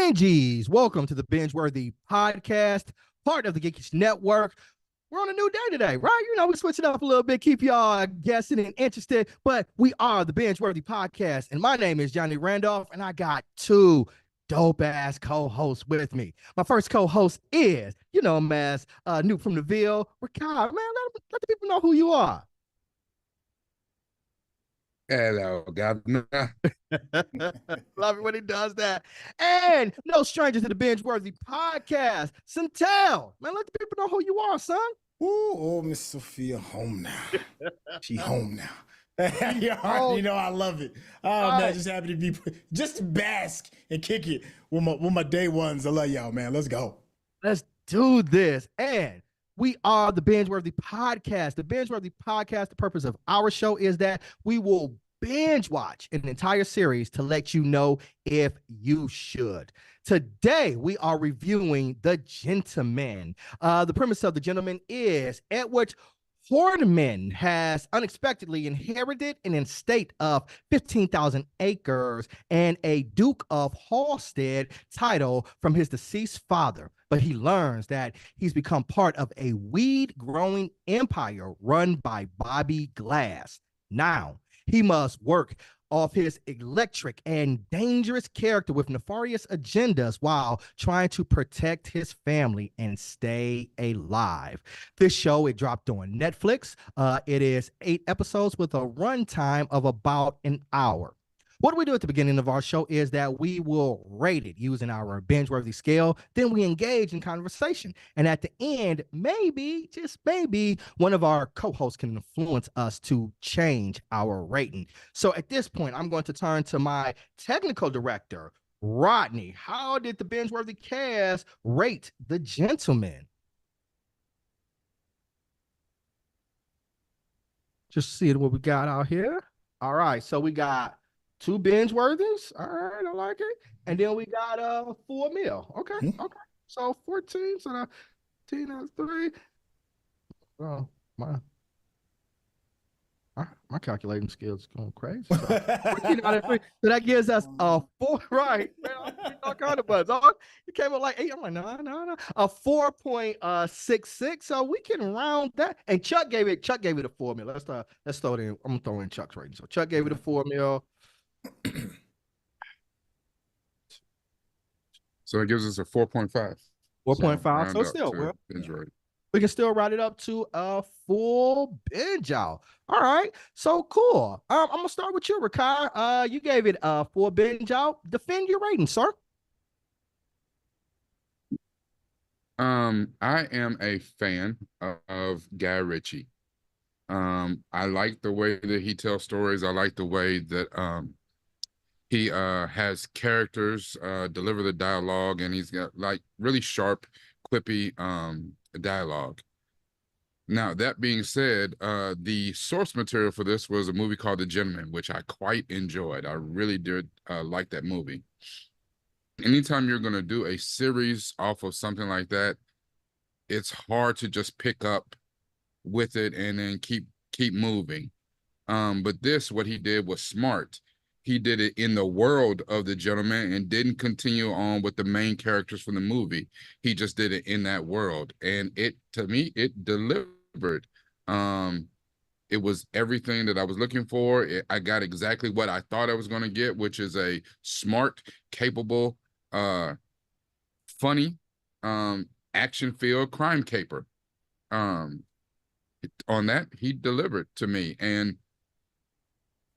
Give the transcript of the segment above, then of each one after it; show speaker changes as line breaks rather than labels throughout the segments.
Benjies, welcome to the BingeWorthy podcast, part of the Geekish Network. We're on a new day today, right? You know, we switch it up a little bit, keep y'all guessing and interested, but we are the BingeWorthy podcast, and my name is Johnny Randolph, and I got two dope-ass co-hosts with me. My first co-host is, you know him as New from the Ville, Ricard. Man, let the people know who you are.
Hello, Governor.
Love it when he does that. And no stranger to the BingeWorthy podcast, Centel. Man, let the people know who you are, son.
Oh, Miss Sophia, home now. She home now. You already know I love it. Oh man, just happy to be, just to bask and kick it with my day ones. I love y'all, man. Let's go.
Let's do this. And we are the BingeWorthy podcast. The BingeWorthy podcast, the purpose of our show is that we will binge watch an entire series to let you know if you should. Today, we are reviewing The Gentleman. The premise of The Gentleman is Edward Horniman has unexpectedly inherited an estate of 15,000 acres and a Duke of Halstead title from his deceased father. But he learns that he's become part of a weed-growing empire run by Bobby Glass. Now, he must work off his electric and dangerous character with nefarious agendas while trying to protect his family and stay alive. This show, it dropped on Netflix. It is 8 episodes with a runtime of about an hour. What we do at the beginning of our show is that we will rate it using our BingeWorthy scale. Then we engage in conversation. And at the end, maybe, just maybe, one of our co-hosts can influence us to change our rating. So at this point, I'm going to turn to my technical director, Rodney. How did the BingeWorthy cast rate The Gentleman? Just seeing what we got out here. All right, so we got 2 binge-worthies. All right, I like it. And then we got 4 mil. Okay, okay. So 14, so 10 that's 3. Oh, my calculating skills going crazy. So 14 out of 3. So that gives us a 4, right? Man, all kind of buzz. Oh, it came up like 8. I'm like, no. A 4.66. So we can round that. And Chuck gave it a 4 mil. Let's throw it in. I'm gonna throw in Chuck's rating. So Chuck gave it a 4 mil.
So it gives us a 4.5.
4.5. So still, we can still write it up to a full binge out. All right. So cool. I'm gonna start with you, Rakai. You gave it a 4 binge out. Defend your rating, sir.
I am a fan of Guy Ritchie. I like the way that he tells stories. I like the way that he has characters deliver the dialogue, and he's got like really sharp, quippy dialogue. Now, that being said, the source material for this was a movie called The Gentleman, which I quite enjoyed. I really did like that movie. Anytime you're going to do a series off of something like that, it's hard to just pick up with it and then keep moving. But this, what he did was smart. He did it in the world of The Gentleman and didn't continue on with the main characters from the movie. He just did it in that world. And to me, it delivered. It was everything that I was looking for. I got exactly what I thought I was going to get, which is a smart, capable, funny, action-filled crime caper. On that, he delivered to me. And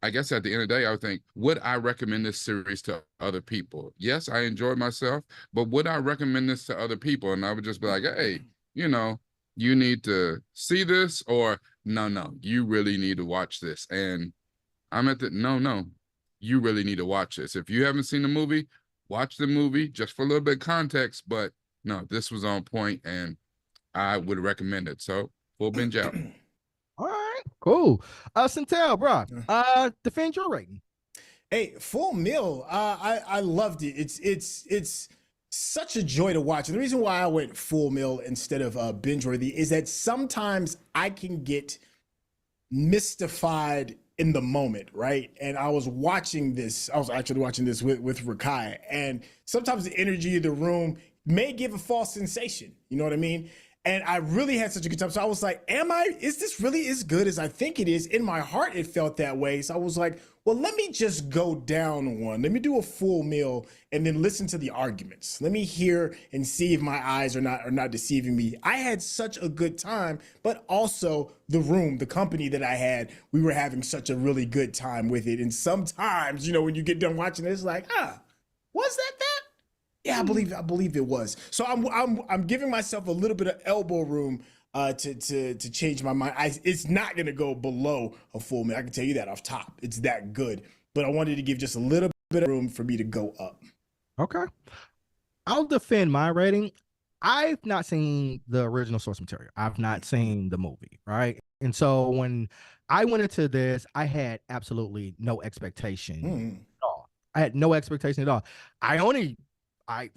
I guess at the end of the day, I would think, would I recommend this series to other people? Yes, I enjoyed myself, but would I recommend this to other people? And I would just be like, hey, you need to see this, or no, you really need to watch this. And I'm at the, no, you really need to watch this. If you haven't seen the movie, watch the movie just for a little bit of context, but no, this was on point and I would recommend it. So full binge out.
All right, cool. Centel, bro, defend your rating.
Hey, full meal. I loved it. It's such a joy to watch. And the reason why I went full meal instead of binge worthy is that sometimes I can get mystified in the moment, right? And I was watching this. I was actually watching this with Rakai, and sometimes the energy of the room may give a false sensation. You know what I mean? And I really had such a good time. So I was like, is this really as good as I think it is? In my heart, it felt that way. So I was like, well, let me just go down one. Let me do a full meal and then listen to the arguments. Let me hear and see if my eyes are not deceiving me. I had such a good time, but also the room, the company that I had, we were having such a really good time with it. And sometimes, when you get done watching it, it's like, was that? Yeah, I believe it was. So I'm giving myself a little bit of elbow room to change my mind. It's not gonna go below a full meal. I can tell you that off top. It's that good. But I wanted to give just a little bit of room for me to go up.
Okay. I'll defend my rating. I've not seen the original source material. I've not seen the movie, right? And so when I went into this, I had absolutely no expectation at all. I had no expectation at all.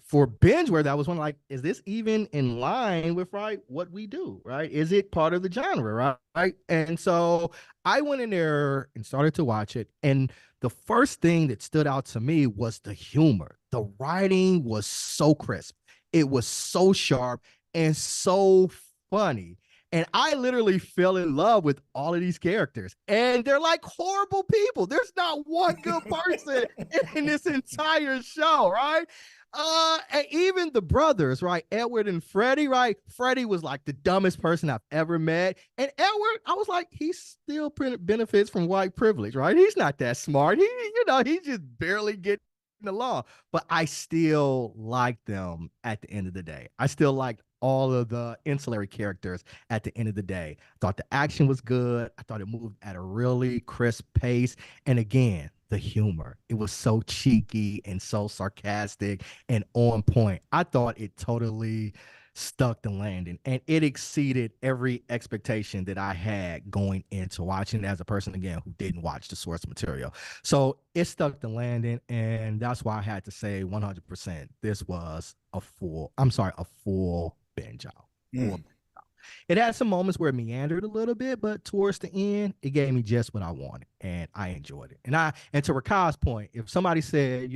For BingeWorthy, I was wondering, like, is this even in line with what we do, right? Is it part of the genre, right? And so I went in there and started to watch it, and the first thing that stood out to me was the humor. The writing was so crisp, it was so sharp and so funny. And I literally fell in love with all of these characters. And they're like horrible people. There's not one good person in this entire show, right? And even the brothers, right? Edward and Freddie, right? Freddie was like the dumbest person I've ever met. And Edward, I was like, he still benefits from white privilege, right? He's not that smart. He's just barely getting along. But I still like them at the end of the day. I still liked all of the ancillary characters at the end of the day. I thought the action was good. I thought it moved at a really crisp pace. And again, the humor. It was so cheeky and so sarcastic and on point. I thought it totally stuck the landing, and it exceeded every expectation that I had going into watching it as a person, again, who didn't watch the source material. So it stuck the landing, and that's why I had to say 100% this was a full binge out. It had some moments where it meandered a little bit, but towards the end, it gave me just what I wanted, and I enjoyed it. And to Rakai's point, if somebody said,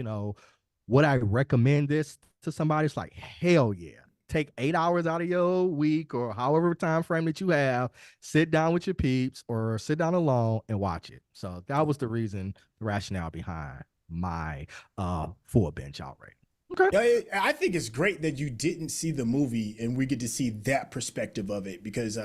would I recommend this to somebody? It's like, hell yeah. Take 8 hours out of your week or however time frame that you have, sit down with your peeps or sit down alone and watch it. So that was the rationale behind my full binge out rating.
Okay. I think it's great that you didn't see the movie and we get to see that perspective of it, because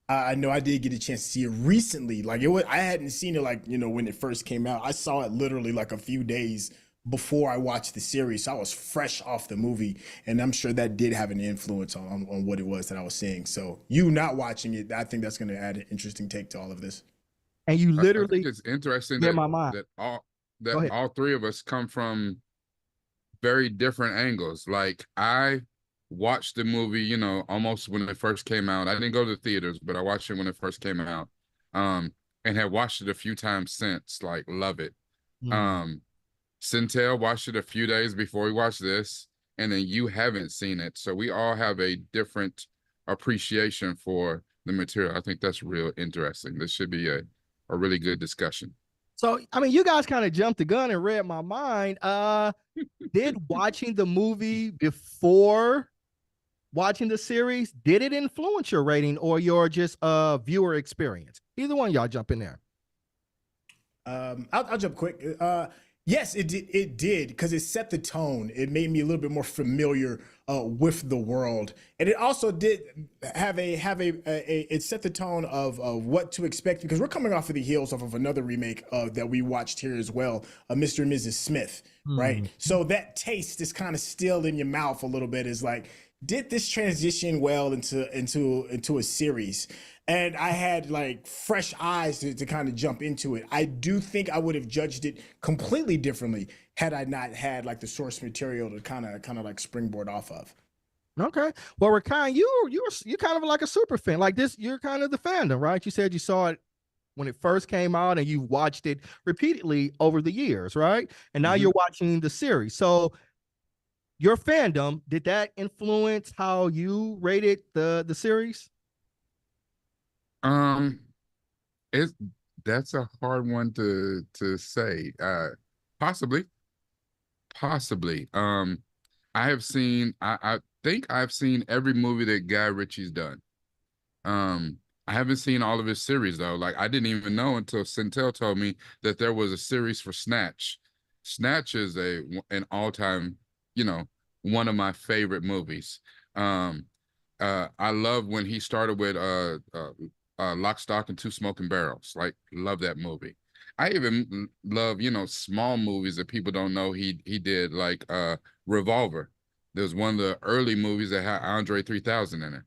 I know I did get a chance to see it recently. Like I hadn't seen it when it first came out. I saw it literally like a few days before I watched the series. So I was fresh off the movie, and I'm sure that did have an influence on what it was that I was seeing. So you not watching it, I think that's going to add an interesting take to all of this.
And you literally,
I think it's interesting
that
all three of us come from very different angles. Like I watched the movie, almost when it first came out. I didn't go to the theaters, but I watched it when it first came out. And had watched it a few times since, like love it. Centel watched it a few days before we watched this, and then you haven't seen it. So we all have a different appreciation for the material. I think that's real interesting. This should be a really good discussion.
So, I mean, you guys kind of jumped the gun and read my mind. Did watching the movie before watching the series, did it influence your rating or your just viewer experience? Either one, y'all jump in there.
I'll jump quick. Yes, it did. It did, because it set the tone. It made me a little bit more familiar with the world, and it also did have it set the tone of what to expect, because we're coming off of the heels of another remake that we watched here as well, Mr. and Mrs. Smith, right? So that taste is kind of still in your mouth a little bit. Is like, did this transition well into a series? And I had like fresh eyes to kind of jump into it. I do think I would have judged it completely differently had I not had like the source material to kind of like springboard off of.
Okay. Well, Rakai, you're kind of like a super fan. Like this, you're kind of the fandom, right? You said you saw it when it first came out and you watched it repeatedly over the years, right? And now you're watching the series. So your fandom, did that influence how you rated the series?
It's That's a hard one to say. Possibly, possibly. I think I've seen every movie that Guy Ritchie's done. Um, I haven't seen all of his series though. Like I didn't even know until Centel told me that there was a series for Snatch. Snatch is an all-time, you know, one of my favorite movies. Um, I love when he started with Lock, Stock, and Two Smoking Barrels. Like, love that movie. I even love, small movies that people don't know he did, like Revolver. There's one of the early movies that had Andre 3000 in it.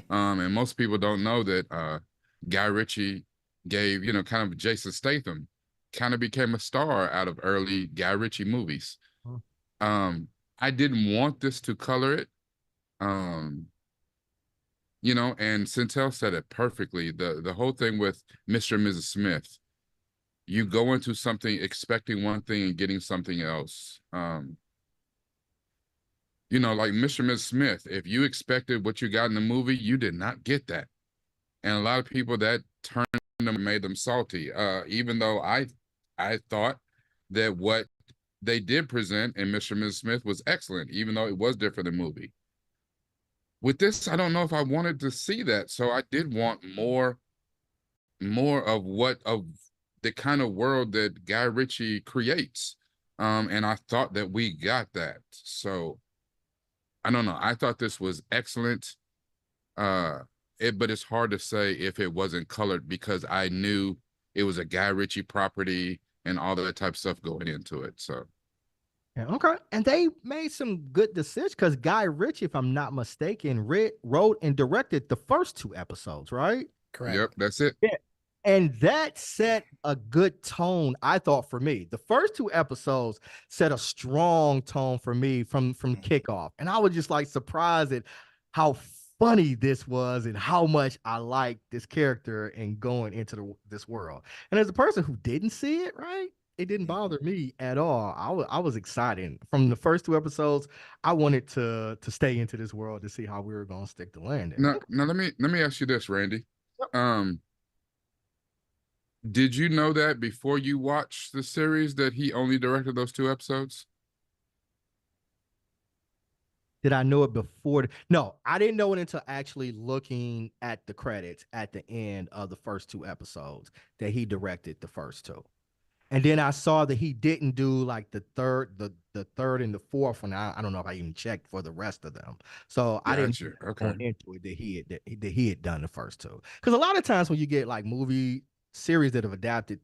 And most people don't know that Guy Ritchie gave, kind of Jason Statham, kind of became a star out of early Guy Ritchie movies. Um, I didn't want this to color it. And Centel said it perfectly. The whole thing with Mr. and Mrs. Smith, you go into something expecting one thing and getting something else. Like Mr. and Mrs. Smith, if you expected what you got in the movie, you did not get that. And a lot of people that turned them, made them salty. Even though I thought that what they did present in Mr. and Mrs. Smith was excellent, even though it was different than the movie. With this, I don't know if I wanted to see that. So I did want more of the kind of world that Guy Ritchie creates. And I thought that we got that. So I don't know. I thought this was excellent. But it's hard to say if it wasn't colored because I knew it was a Guy Ritchie property and all that type of stuff going into it. So
Yeah, okay. And they made some good decisions because Guy Ritchie, if I'm not mistaken, wrote and directed the first 2 episodes, right?
Correct.
Yep, that's it.
Yeah. And that set a good tone, I thought, for me. The first 2 episodes set a strong tone for me from kickoff. And I was just like surprised at how funny this was and how much I liked this character and going into this world. And as a person who didn't see it, right? It didn't bother me at all. I was excited from the first 2 episodes. I wanted to stay into this world to see how we were going to stick the landing.
Now let me ask you this, Randy. Did you know that before you watched the series that he only directed those 2 episodes?
Did I know it before? No, I didn't know it until actually looking at the credits at the end of the first 2 episodes that he directed the first 2. And then I saw that he didn't do like the third and the fourth one. I don't know if I even checked for the rest of them. So I didn't go into it that he had done the first 2. Because a lot of times when you get like movie series that have adapted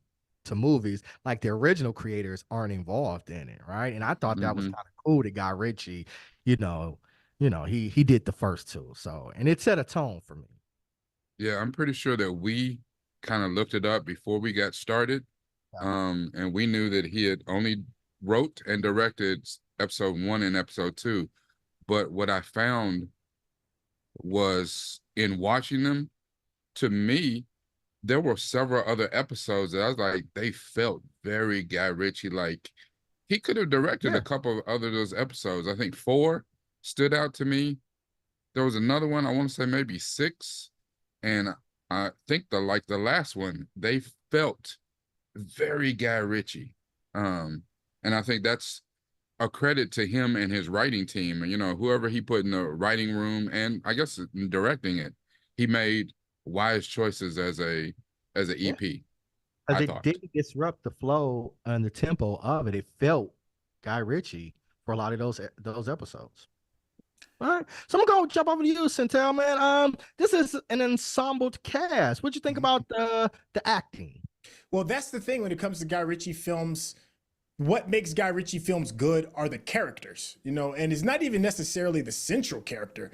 to movies, like the original creators aren't involved in it, right? And I thought that was kind of cool that Guy Ritchie, he did the first 2. So, and it set a tone for me.
Yeah, I'm pretty sure that we kind of looked it up before we got started. And we knew that he had only wrote and directed episode 1 and episode 2. But what I found was in watching them, to me, there were several other episodes that I was like, they felt very Guy Ritchie. Like he could have directed a couple of other those episodes. I think 4 stood out to me. There was another one, I want to say maybe 6. And I think the last one, they felt very Guy Ritchie. And I think that's a credit to him and his writing team. And, whoever he put in the writing room and I guess directing it, he made wise choices as a EP.
Because it didn't disrupt the flow and the tempo of it. It felt Guy Ritchie for a lot of those episodes. All right. So I'm gonna jump over to you, Centel, man. This is an ensemble cast. What'd you think about the acting?
Well, that's the thing when it comes to Guy Ritchie films. What makes Guy Ritchie films good are the characters, and it's not even necessarily the central character.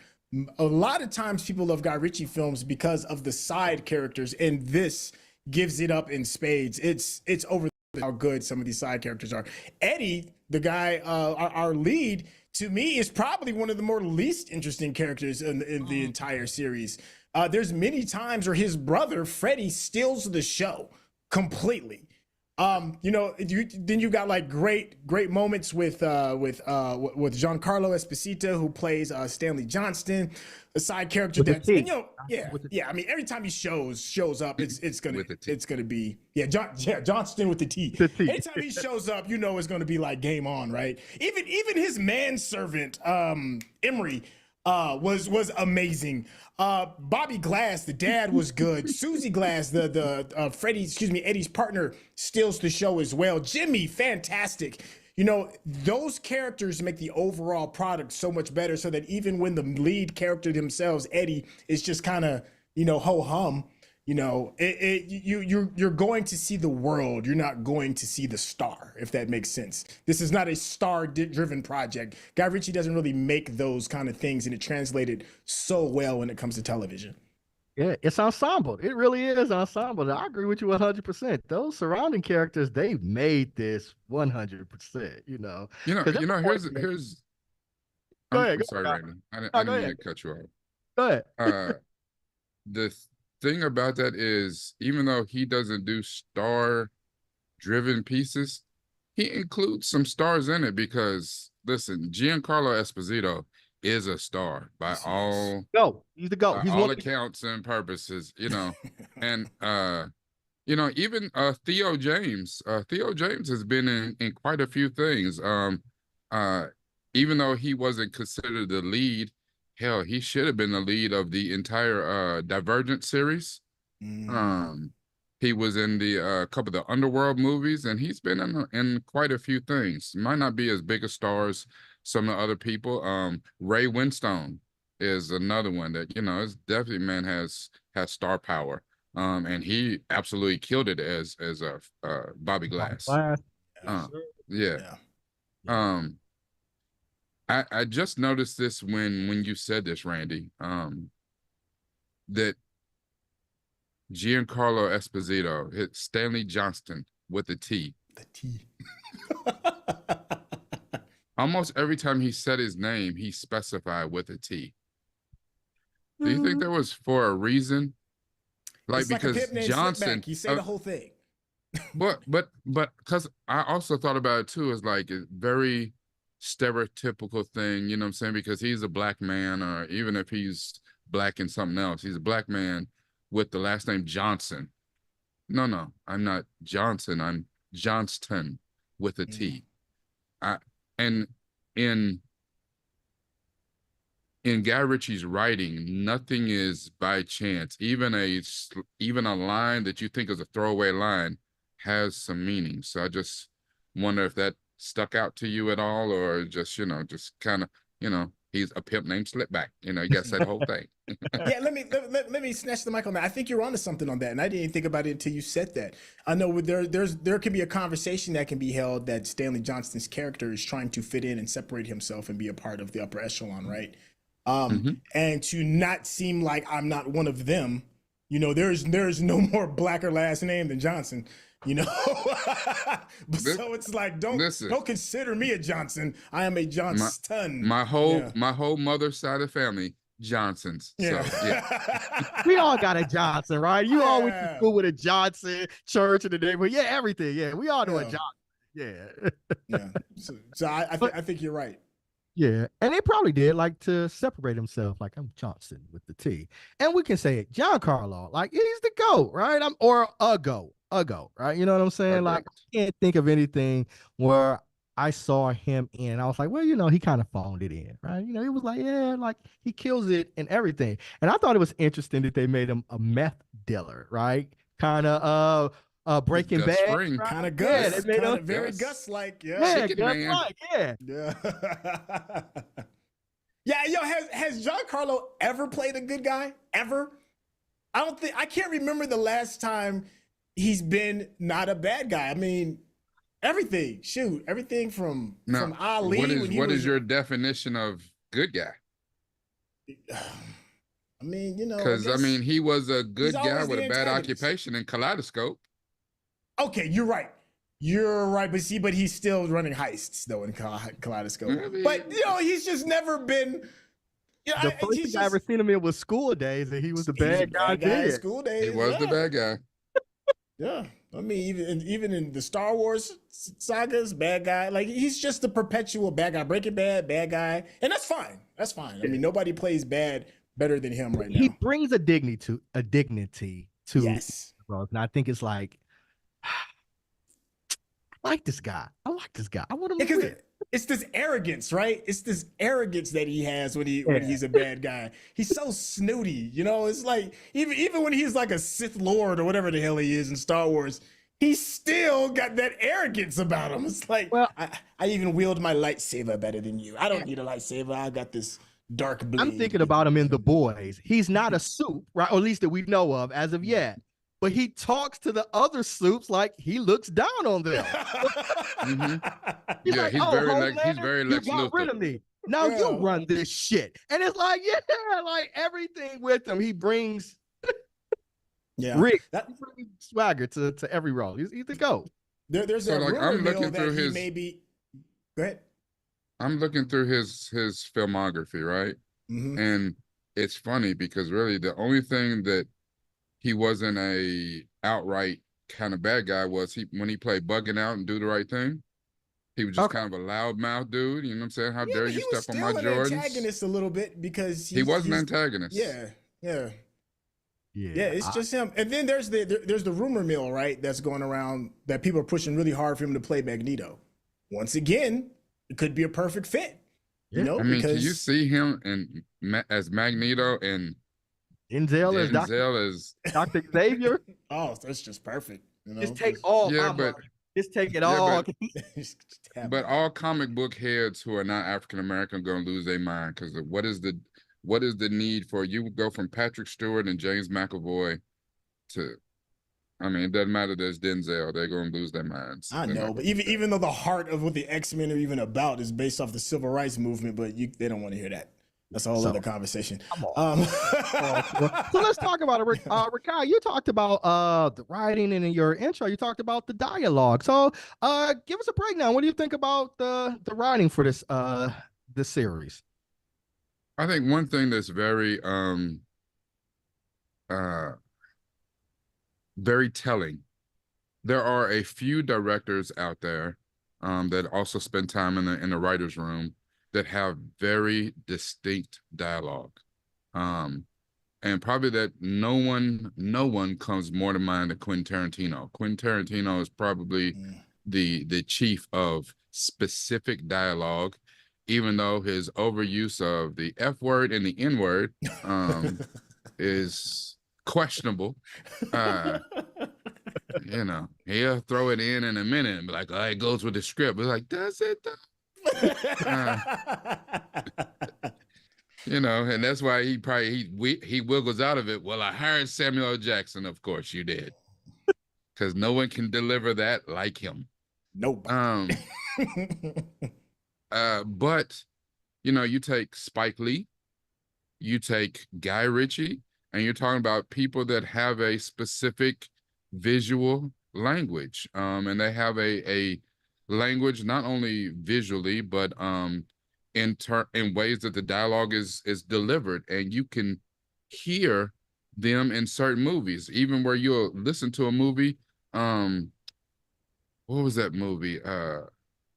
A lot of times people love Guy Ritchie films because of the side characters, and this gives it up in spades. It's over how good some of these side characters are. Eddie, the guy, our lead, to me is probably one of the more least interesting characters in the entire series. There's many times where his brother Freddie steals the show completely. Then you got like great moments with Giancarlo Esposito, who plays Stanley Johnston, a side character that's, and, I mean, every time he shows up, it's gonna be Johnston with the T. Anytime he shows up, it's gonna be like game on, right? Even his manservant Emery was amazing. Bobby Glass, the dad, was good. Susie Glass, Eddie's partner, steals the show as well. Jimmy, fantastic. Those characters make the overall product so much better, so that even when the lead character themselves, Eddie, is just kind of, ho hum, you're going to see the world. You're not going to see the star, if that makes sense. This is not a star-driven project. Guy Ritchie doesn't really make those kind of things, and it translated so well when it comes to television.
Yeah, it's ensemble. It really is ensemble. I agree with you 100%. Those surrounding characters, they made this 100%.
Here's.
Go ahead.
Sorry, Randy. I didn't mean to cut you off.
Go ahead.
The thing about that is, even though he doesn't do star-driven pieces, he includes some stars in it because, listen, Giancarlo Esposito is a star by all
he's the GOAT.
He's all accounts and purposes, and even Theo James. Theo James has been in quite a few things. Even though he wasn't considered the lead, hell, he should have been the lead of the entire Divergent series. He was in the couple of the Underworld movies, and he's been in quite a few things. Might not be as big a star as some of the other people. Ray Winstone is another one that, it's definitely, man, has star power. And he absolutely killed it as Bobby Glass. Yeah. I just noticed this when you said this, Randy, that Giancarlo Esposito hit Stanley Johnston with a T.
The T.
Almost every time he said his name, he specified with a T. Do you think that was for a reason? Like, because Johnson,
you say the whole thing.
but because I also thought about it too, as like a very stereotypical thing, you know what I'm saying? Because he's a black man, or even if he's black in something else, he's a black man with the last name Johnson. No, I'm not Johnson. I'm Johnston with a T. And in Guy Ritchie's writing, nothing is by chance. Even a line that you think is a throwaway line has some meaning. So I just wonder if that stuck out to you at all, or just kind of, he's a pimp named Slipback. You got to say the whole thing.
Yeah, let me snatch the mic on that. I think you're onto something on that, and I didn't think about it until you said that. I know there can be a conversation that can be held that Stanley Johnston's character is trying to fit in and separate himself and be a part of the upper echelon, right? And to not seem like I'm not one of them. There's no more blacker last name than Johnson. So it's like, don't consider me a Johnson. I am a Johnston.
My whole mother's side of the family, Johnsons. Yeah. So, yeah.
We all got a Johnson, right? You all went to school with a Johnson, church in the neighborhood. Yeah, everything. Yeah, we all know a Johnson. Yeah.
Yeah. So I think you're right.
Yeah, and they probably did like to separate himself, like I'm Johnson with the T, and we can say it, Giancarlo, like he's the GOAT, right? Or a GOAT, right? You know what I'm saying? Like I can't think of anything where I saw him in, I was like, well, he kind of phoned it in, right? It was like, yeah, like he kills it and everything. And I thought it was interesting that they made him a meth dealer, right? Kind of Breaking Bad,
right?
Kind of Gus, kind of very Gus-like,
yeah, Gus-like, yeah.
Yeah, yo, has Giancarlo ever played a good guy? Ever? I can't remember the last time he's been not a bad guy. I mean, everything from Ali.
What is your definition of good guy?
I mean,
because he was a good guy with a bad occupation in Kaleidoscope.
Okay, you're right. But he's still running heists though in Kaleidoscope. But he's just never been.
The first thing I ever seen him in was School Days, and he was the bad guy.
School Days.
He was the bad guy.
Yeah. I mean, even in the Star Wars sagas, bad guy. Like he's just the perpetual bad guy. Breaking Bad, bad guy, and that's fine. That's fine. I mean, nobody plays bad better than him right
He
now.
brings a dignity to
Yes.
bro. And I think it's like, I like this guy. I like this guy. I want him to
Because
win.
it's this arrogance, right? It's this arrogance that he has when
Yeah.
he's a bad guy. He's so snooty, you know. It's like even when he's like a Sith Lord or whatever the hell he is in Star Wars, he's still got that arrogance about him. It's like,
Well,
I even wield my lightsaber better than you. I don't need a lightsaber. I got this dark blade.
I'm thinking about him in The Boys. He's not a soup, right? Or at least that we know of as of yet. But he talks to the other soups like he looks down on them. He's
Yeah,
like,
he's
oh,
very
Homeland,
he's very
you
Lex
got rid
Luthor.
of me. Now
Yeah.
you run this shit. And it's like, yeah, like everything with him. He brings
Yeah.
Rick, he brings swagger to every role. He's the GOAT.
There's
So,
a
like,
rumor
I'm
mill
looking
that
through
he
his-
may be. Go ahead.
I'm looking through his filmography, right?
Mhm.
And it's funny because really the only thing that he wasn't a outright kind of bad guy was when he played Bugging Out and Do the Right Thing. He was just
Okay.
kind of a loudmouth dude. You know what I'm saying? How dare
but
you
he was
step on my
still an
Jordans?
antagonist a little bit because
He was an
he's-
antagonist.
Yeah.
Yeah,
It's just him. And then there's the rumor mill, right? That's going around that people are pushing really hard for him to play Magneto. Once again, it could be a perfect fit. You know,
I mean,
because
can you see him as Magneto and
Denzel is
Denzel as
Dr. Xavier.
oh, that's just perfect. You know,
Just take all
Yeah,
my
but-
money. Just take it
Yeah,
all.
Just have
But
it.
all comic book heads who are not African American are going to lose their mind because what is the need for you go from Patrick Stewart and James McAvoy to, I mean, it doesn't matter. There's Denzel. They're going to lose their minds.
I
They're
know,
not
but
gonna do
even though the heart of what the X-Men are even about is based off the civil rights movement, but they don't want to hear that. That's a whole other conversation.
Come on.
Um,
So let's talk about it. Rakai, you talked about the writing, and in your intro, you talked about the dialogue. So give us a breakdown. What do you think about the writing for this series?
I think one thing that's very telling. There are a few directors out there that also spend time in the writer's room that have very distinct dialogue. And probably that no one comes more to mind than Quentin Tarantino. Quentin Tarantino is probably the chief of specific dialogue, even though his overuse of the F word and the N word is questionable. You know, he'll throw it in a minute and be like, oh, it goes with the script. It's like, does it though? You know, and that's why he wiggles out of it. Well, I hired Samuel L. Jackson, of course you did, because no one can deliver that like him.
Nope.
But you know, you take Spike Lee, you take Guy Ritchie, and you're talking about people that have a specific visual language, and they have a language not only visually but in ways that the dialogue is delivered, and you can hear them in certain movies, even where you'll listen to a movie. What was that movie?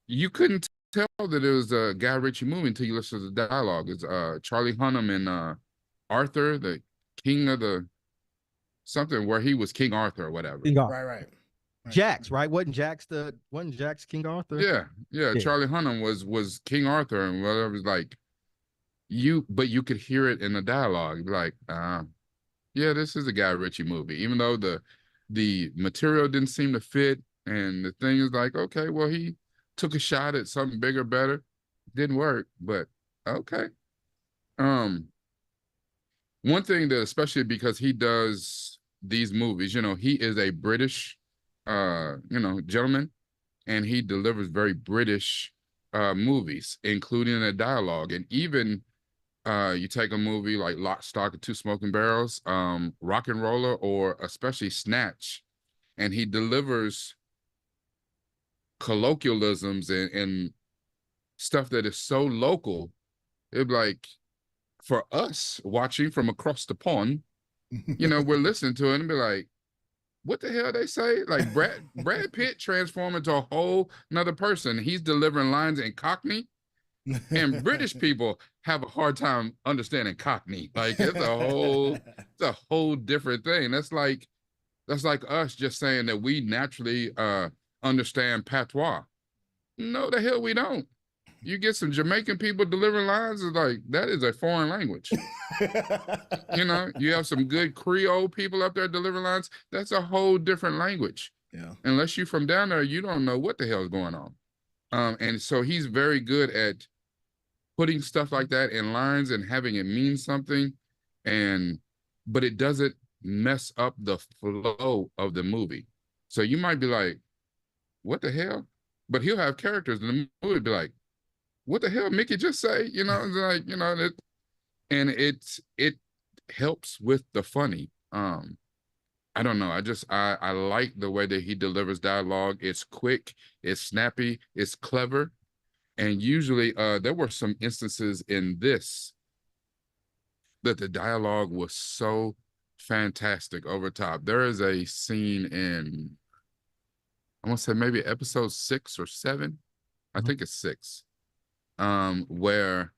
You couldn't tell that it was a Guy Ritchie movie until you listen to the dialogue. It's Charlie Hunnam and Arthur, the king of the something, where he was King Arthur or whatever.
Right.
Jax, right? Wasn't Jax King Arthur?
Yeah. Charlie Hunnam was King Arthur, and whatever. It was like but you could hear it in the dialogue. You'd be like, yeah, this is a Guy Ritchie movie, even though the material didn't seem to fit, and the thing is like, okay, well, he took a shot at something bigger, better, didn't work, but okay. One thing that, especially because he does these movies, you know, he is a British gentleman, and he delivers very British movies, including the dialogue. And even you take a movie like Lock, Stock, and Two Smoking Barrels, Rock and Roller, or especially Snatch, and he delivers colloquialisms and stuff that is so local. It'd be like, for us watching from across the pond, you know, we're listening to it and be like, what the hell they say? Like Brad Pitt transformed into a whole another person. He's delivering lines in Cockney, and British people have a hard time understanding Cockney. Like it's a whole different thing. That's like us just saying that we naturally understand patois. No, the hell we don't. You get some Jamaican people delivering lines, is like that is a foreign language. You know, you have some good Creole people up there delivering lines. That's a whole different language.
Yeah.
Unless you're from down there, you don't know what the hell is going on. And so he's very good at putting stuff like that in lines and having it mean something, but it doesn't mess up the flow of the movie. So you might be like, what the hell? But he'll have characters in the movie be like, what the hell Mickey just say? You know, it's like, you know, and it helps with the funny. I don't know. I like the way that he delivers dialogue. It's quick, it's snappy, it's clever. And usually there were some instances in this that the dialogue was so fantastic over top. There is a scene in, I want to say maybe episode 6 or 7. I think it's 6, where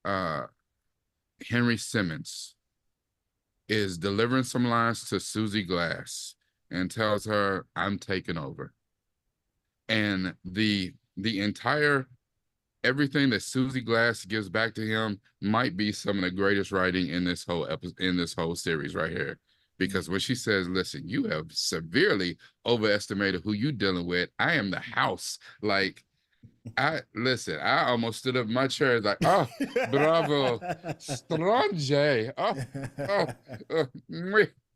Henry Simmons is delivering some lines to Susie Glass and tells her, I'm taking over. And the entire everything that Susie Glass gives back to him might be some of the greatest writing in this whole series right here. Because when she says, listen, you have severely overestimated who you dealing with. I am the house. Like, I almost stood up in my chair like, oh, bravo, strange.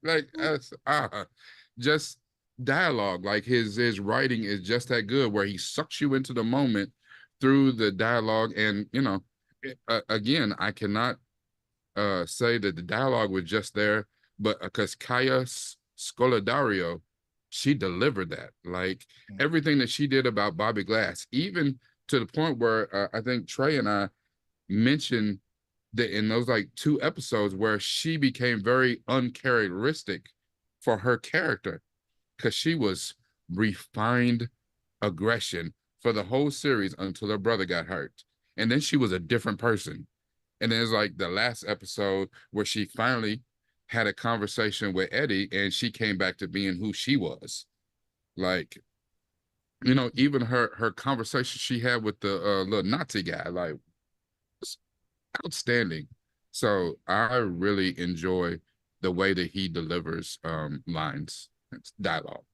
Like, just dialogue. Like his writing is just that good, where he sucks you into the moment through the dialogue. And you know, again, I cannot say that the dialogue was just there, but because Kaya Scolodario, she delivered that. Like everything that she did about Bobby Glass, even to the point where I think Trey and I mentioned that in those like 2 episodes where she became very uncharacteristic for her character, because she was refined aggression for the whole series until her brother got hurt. And then she was a different person. And then it's like the last episode where she finally had a conversation with Eddie and she came back to being who she was. Like, you know, even her conversation she had with the little Nazi guy, like, was outstanding. So I really enjoy the way that he delivers lines, dialogue.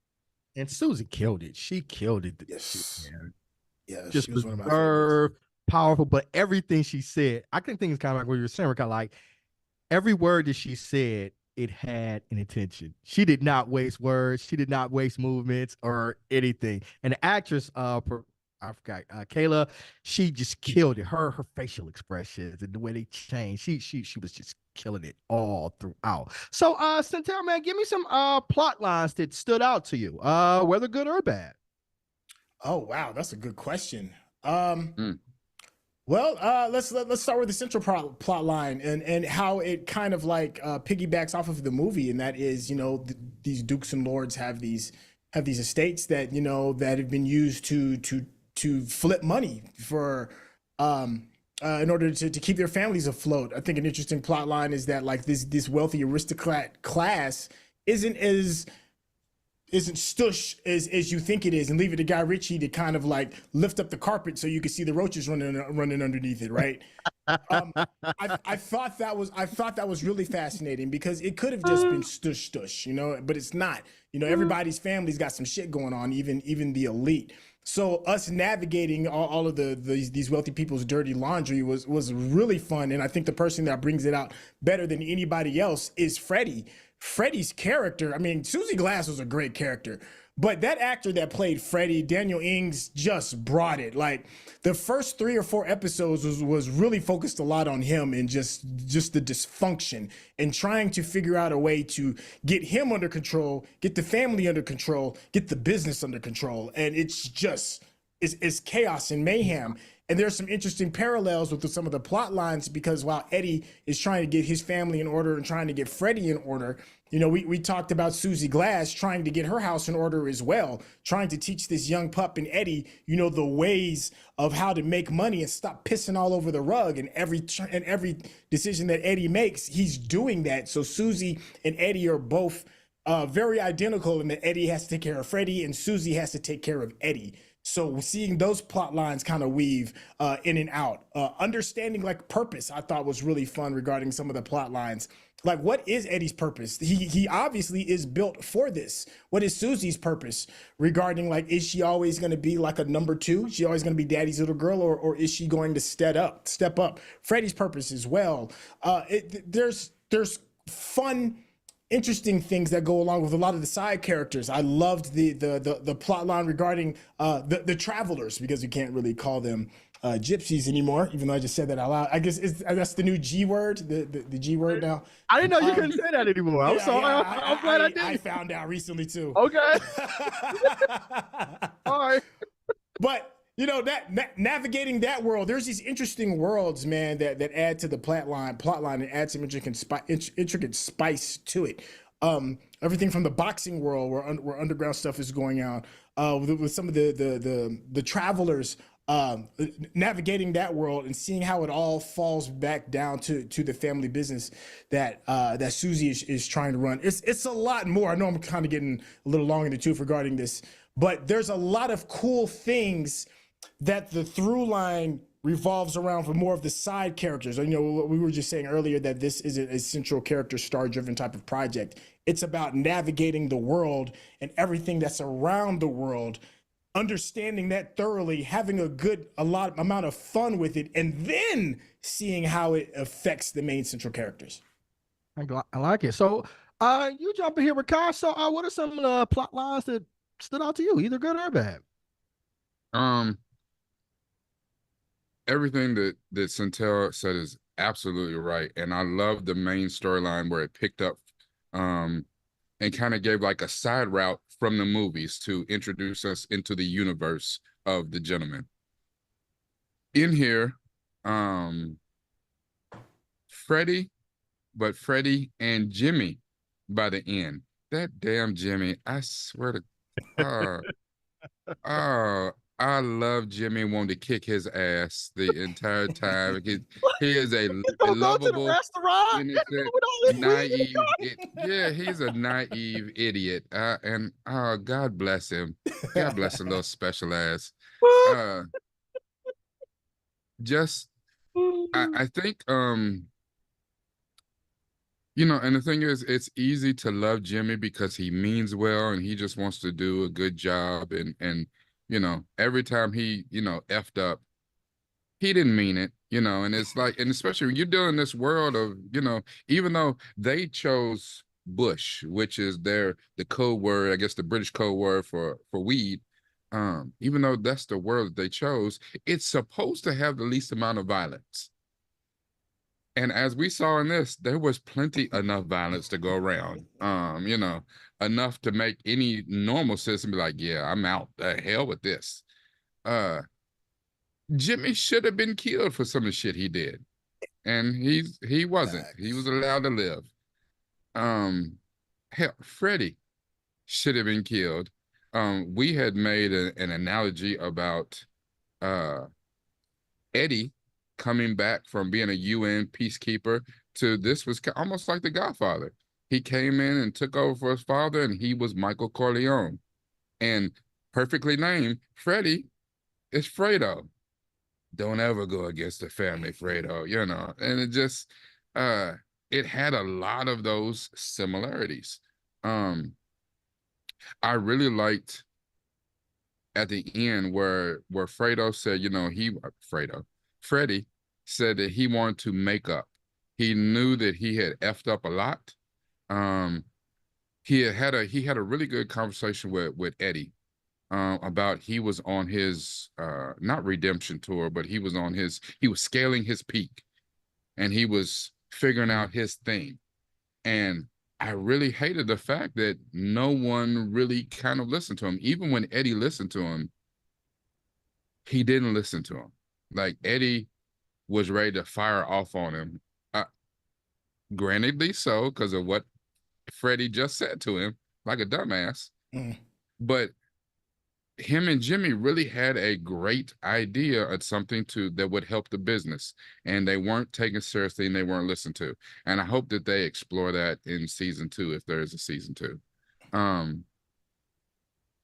And Susie killed it. She killed it.
Yes. Yeah,
just
she was one of my
favorites. Powerful, but everything she said, I can think it's kind of like what you were saying, kind of like every word that she said, it had an intention. She did not waste words. She did not waste movements or anything. And the actress, I forgot, Kayla, she just killed it. Her facial expressions and the way they changed, she was just killing it all throughout. So, Centel, man, give me some plot lines that stood out to you, whether good or bad.
Oh wow, that's a good question. Well, let's start with the central plot line and how it kind of like piggybacks off of the movie, and that is, you know, these dukes and lords have these estates that, you know, that have been used to flip money for in order to keep their families afloat. I think an interesting plot line is that like this wealthy aristocrat class isn't stush as you think it is, and leave it to Guy Ritchie to kind of like lift up the carpet so you can see the roaches running underneath it, right? I thought that was really fascinating because it could have just been stush, you know, but it's not. You know, everybody's family's got some shit going on, even the elite. So us navigating all of these wealthy people's dirty laundry was really fun, and I think the person that brings it out better than anybody else is Freddie. Freddie's character, I mean, Susie Glass was a great character, but that actor that played Freddie, Daniel Ings, just brought it. Like the first 3 or 4 episodes was really focused a lot on him and just the dysfunction and trying to figure out a way to get him under control, get the family under control, get the business under control. And it's just, it's chaos and mayhem. And there's some interesting parallels with some of the plot lines, because while Eddie is trying to get his family in order and trying to get Freddie in order, you know, we talked about Susie Glass trying to get her house in order as well, trying to teach this young pup and Eddie, you know, the ways of how to make money and stop pissing all over the rug. And every decision that Eddie makes, he's doing that. So Susie and Eddie are both very identical in that Eddie has to take care of Freddie and Susie has to take care of Eddie. So seeing those plot lines kind of weave in and out, understanding like purpose, I thought was really fun regarding some of the plot lines. Like, what is Eddie's purpose? He obviously is built for this. What is Susie's purpose regarding, like, is she always going to be like a number two? Is she always going to be daddy's little girl, or is she going to step up? Freddie's purpose as well. There's fun, interesting things that go along with a lot of the side characters. I loved the plot line regarding the travelers, because you can't really call them gypsies anymore, even though I just said that out loud. I guess that's the new G word, the G word now.
I didn't know you couldn't say that anymore. I'm sorry. I'm glad I did.
I found out recently too.
Okay. All right.
But you know, that navigating that world, there's these interesting worlds, man, that add to the plot line and add some intricate spice to it. Everything from the boxing world where underground stuff is going on, with some of the travelers, navigating that world and seeing how it all falls back down to the family business that Susie is trying to run. It's a lot more. I know I'm kind of getting a little long in the tooth regarding this, but there's a lot of cool things that the through line revolves around for more of the side characters. You know, we were just saying earlier that this isn't a central character, star-driven type of project. It's about navigating the world and everything that's around the world, understanding that thoroughly, having a lot amount of fun with it, and then seeing how it affects the main central characters.
I like it. So you jump in here with Kai. So what are some of the plot lines that stood out to you, either good or bad?
Everything that Centel said is absolutely right. And I love the main storyline where it picked up and kind of gave like a side route from the movies to introduce us into the universe of the gentleman. In here, Freddie and Jimmy by the end. That damn Jimmy, I swear to I love Jimmy, wanting to kick his ass the entire time. He is a lovable, innocent, naive. He's a naive idiot. And God bless him. God bless a little special ass. I think you know, and the thing is, it's easy to love Jimmy because he means well and he just wants to do a good job, and you know, every time he, you know, effed up, he didn't mean it, you know, and it's like, and especially when you're doing in this world of, you know, even though they chose Bush, which is the code word, I guess the British code word for weed, even though that's the word that they chose, it's supposed to have the least amount of violence. And as we saw in this, there was enough violence to go around, you know, enough to make any normal citizen be like, yeah, I'm out. The hell with this. Jimmy should have been killed for some of the shit he did. And he wasn't. He was allowed to live. Hell, Freddie should have been killed. We had made an analogy about Eddie coming back from being a UN peacekeeper to this was almost like The Godfather. He came in and took over for his father, and he was Michael Corleone. And perfectly named, Freddie is Fredo. Don't ever go against the family, Fredo, you know. And it just, it had a lot of those similarities. I really liked at the end where Fredo said, you know, Freddie said that he wanted to make up. He knew that he had effed up a lot. He had a really good conversation with Eddie about he was on his not redemption tour, but he was scaling his peak, and he was figuring out his thing. And I really hated the fact that no one really kind of listened to him. Even when Eddie listened to him, he didn't listen to him. Like Eddie was ready to fire off on him. Grantedly so, because of what Freddie just said to him, like a dumbass.
Mm.
But him and Jimmy really had a great idea of something that would help the business, and they weren't taken seriously and they weren't listened to. And I hope that they explore that in season 2, if there is a season 2.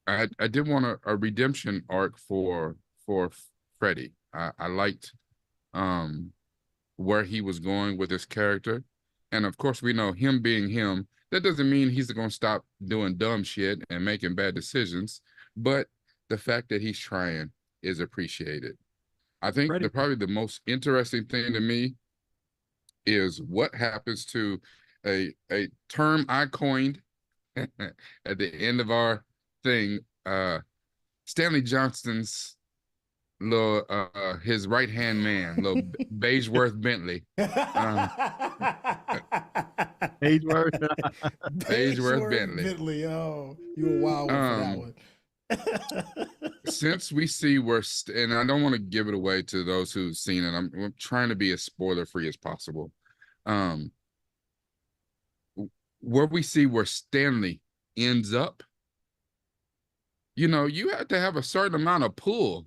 I did want a redemption arc for Freddie. I liked where he was going with his character. And of course, we know him being him, that doesn't mean he's going to stop doing dumb shit and making bad decisions. But the fact that he's trying is appreciated. I think probably the most interesting thing to me is what happens to a term I coined at the end of our thing. Stanley Johnston's little his right hand man, little BingeWorthy Bentley. BingeWorthy Bentley.
Oh, you a wild one for that one.
Since we see and I don't want to give it away to those who've seen it, I'm trying to be as spoiler free as possible. Where we see where Stanley ends up, you have to have a certain amount of pull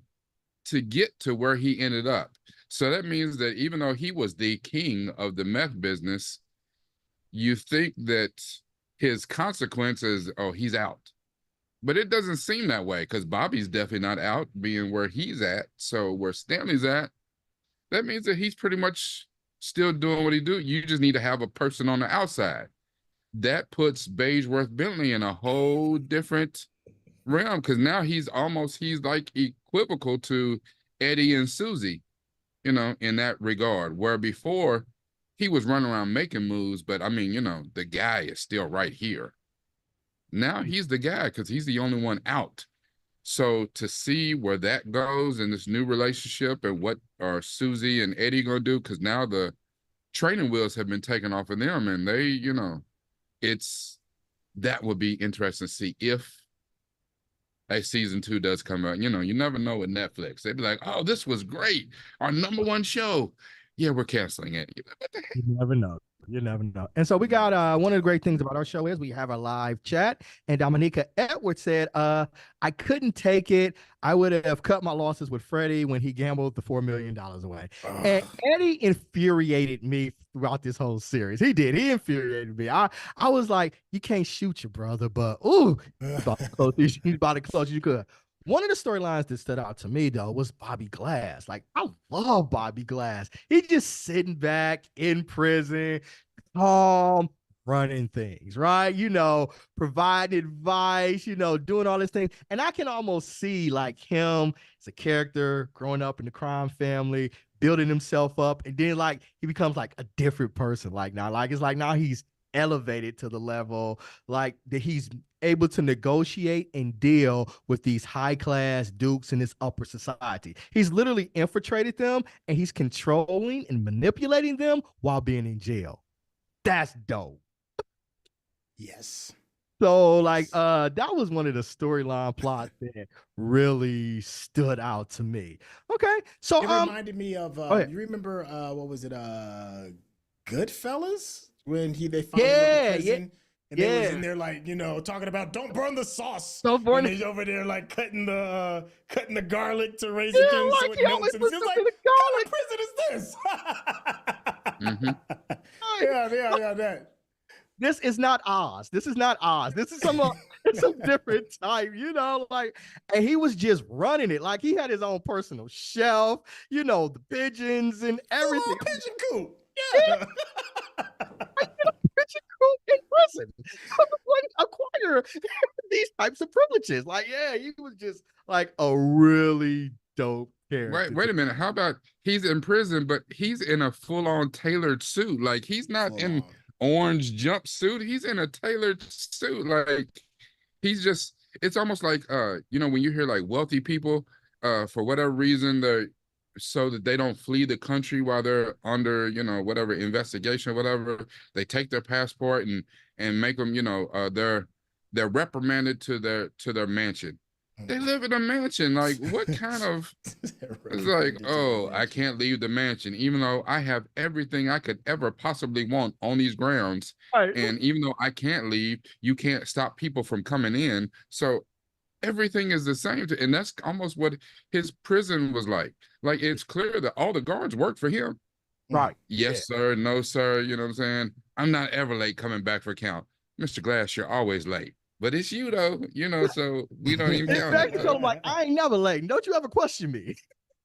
to get to where he ended up. So that means that even though he was the king of the meth business, you think that his consequences, he's out. But it doesn't seem that way, because Bobby's definitely not out, being where he's at. So where Stanley's at, that means that he's pretty much still doing what he do. You just need to have a person on the outside. That puts BingeWorthy Bentley in a whole different realm, because now he's like equivocal to Eddie and Susie, in that regard, where before he was running around making moves, but I mean, the guy is still right here. Now he's the guy because he's the only one out. So to see where that goes in this new relationship, and what are Susie and Eddie gonna do, because now the training wheels have been taken off of them, and they, that would be interesting to see if a season 2 does come out. You never know with Netflix. They'd be like, "Oh, this was great, our #1 show. Yeah, we're canceling it." What the heck?
You never know. You never know. And so we got one of the great things about our show is we have a live chat. And Dominica Edwards said, I couldn't take it. I would have cut my losses with Freddie when he gambled the $4 million away. And Eddie infuriated me throughout this whole series. He did. He infuriated me. I was like, you can't shoot your brother, but he's about to close as you could. One of the storylines that stood out to me, though, was Bobby Glass. Like, I love Bobby Glass. He's just sitting back in prison, calm, running things, right? Providing advice, doing all this thing. And I can almost see, like, him as a character growing up in the crime family, building himself up, and then, like, he becomes, like, a different person. Like, now, like, it's like now he's elevated to the level, like, that he's able to negotiate and deal with these high-class dukes in this upper society. He's literally infiltrated them, and he's controlling and manipulating them while being in jail. That's dope.
Yes.
So, like, that was one of the storyline plots that really stood out to me. Okay, so
it reminded me of you remember what was it, Goodfellas, when they found him in the prison. And they was in there, like, talking about don't burn the sauce.
Don't burn.
And he's over there, like, cutting the garlic to raise it things so it melts. And it's like, what kind of prison is this? Yeah, that.
This is not Oz. This is not Oz. This is some different type, like, and he was just running it. Like, he had his own personal shelf, the pigeons and everything.
Pigeon coop. Yeah.
Pigeon coop in prison. Acquire these types of privileges. Like, yeah, he was just like a really dope character.
Wait a minute. How about he's in prison, but he's in a full-on tailored suit? Like, he's not in orange jumpsuit. He's in a tailored suit. Like, he's just, it's almost like when you hear like wealthy people, for whatever reason, they're so that they don't flee the country while they're under, whatever investigation or whatever, they take their passport and make them, they're reprimanded to their mansion. They live in a mansion. Like, what kind of? It's like, oh, I can't leave the mansion, even though I have everything I could ever possibly want on these grounds.
Right.
And even though I can't leave, you can't stop people from coming in. So everything is the same. And that's almost what his prison was like. Like, it's clear that all the guards work for him.
Right.
Yes, sir. No, sir. You know what I'm saying? I'm not ever late coming back for count. Mr. Glass, you're always late. But it's you, though. So we don't even count it.
Exactly. So I'm like, I ain't never late. Don't you ever question me?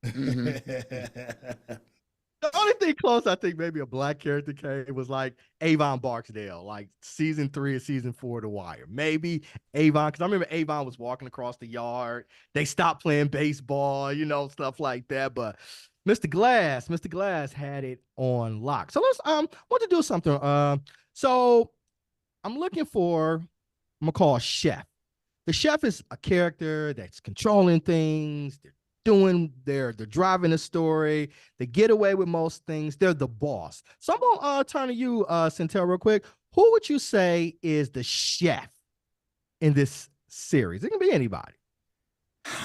The only thing close, I think maybe a black character came was like Avon Barksdale, like season 3 and season 4 of The Wire. Maybe Avon, because I remember Avon was walking across the yard. They stopped playing baseball, stuff like that. But Mr. Glass had it on lock. So let's want to do something. So I'm looking for, I'm gonna call a chef. The chef is a character that's controlling things. They're driving the story. They get away with most things. They're the boss. So I'm gonna turn to you, Centel, real quick. Who would you say is the chef in this series? It can be anybody.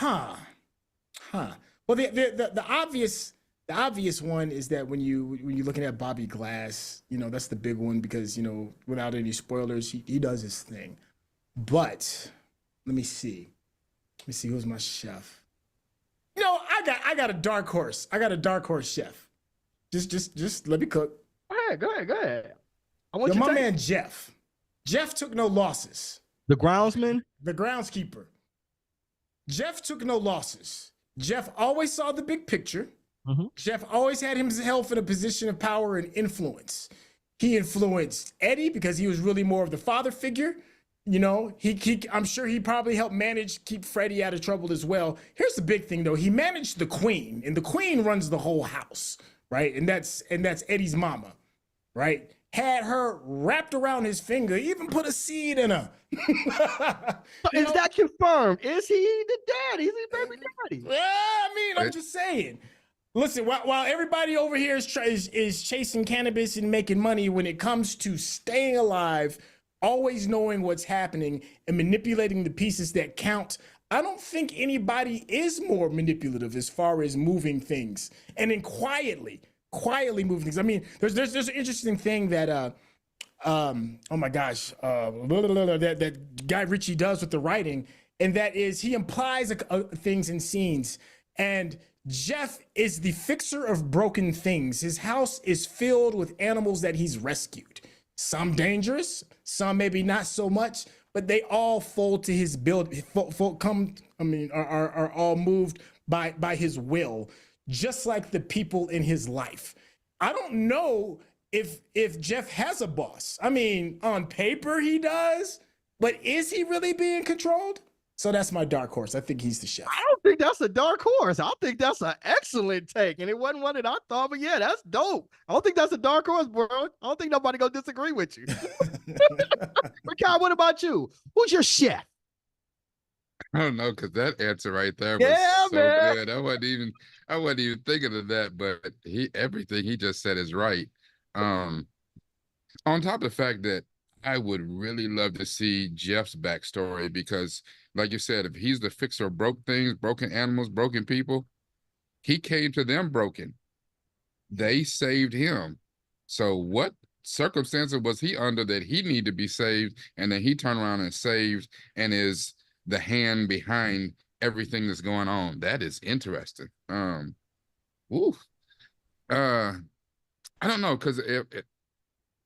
Well, the obvious one is that when you're looking at Bobby Glass, that's the big one because without any spoilers, he does his thing. But let me see who's my chef. I got a dark horse. I got a dark horse chef. Just let me cook.
Go ahead.
My man Jeff. Jeff took no losses.
The groundsman?
The groundskeeper. Jeff took no losses. Jeff always saw the big picture. Mm-hmm. Jeff always had himself in a position of power and influence. He influenced Eddie because he was really more of the father figure. I'm sure he probably helped keep Freddie out of trouble as well. Here's the big thing though. He managed the queen, and the queen runs the whole house, right? And that's Eddie's mama, right? Had her wrapped around his finger, even put a seed in her.
Is that confirmed? Is he the daddy? Is he baby daddy?
Well, I'm just saying. Listen, while everybody over here is chasing cannabis and making money, when it comes to staying alive, always knowing what's happening and manipulating the pieces that count, I don't think anybody is more manipulative as far as moving things and then quietly moving things. I mean, there's an interesting thing that oh my gosh, that Guy Ritchie does with the writing, and that is he implies things and scenes. And Jeff is the fixer of broken things. His house is filled with animals that he's rescued. Some dangerous, some maybe not so much, but they all fold to his build. Are all moved by his will, just like the people in his life. I don't know if Jeff has a boss. I mean, on paper he does, but is he really being controlled? So that's my dark horse. I think he's the chef.
I don't think that's a dark horse. I think that's an excellent take. And it wasn't one that I thought, but yeah, that's dope. I don't think that's a dark horse, bro. I don't think nobody gonna disagree with you. But Kyle, what about you? Who's your chef?
I don't know, because that answer right there was so good. I wasn't even thinking of that, but everything he just said is right. On top of the fact that I would really love to see Jeff's backstory, because like you said, if he's the fixer of broke things, broken animals, broken people, he came to them broken. They saved him. So what circumstances was he under that he needed to be saved, and then he turned around and saved and is the hand behind everything that's going on? That is interesting. I don't know, because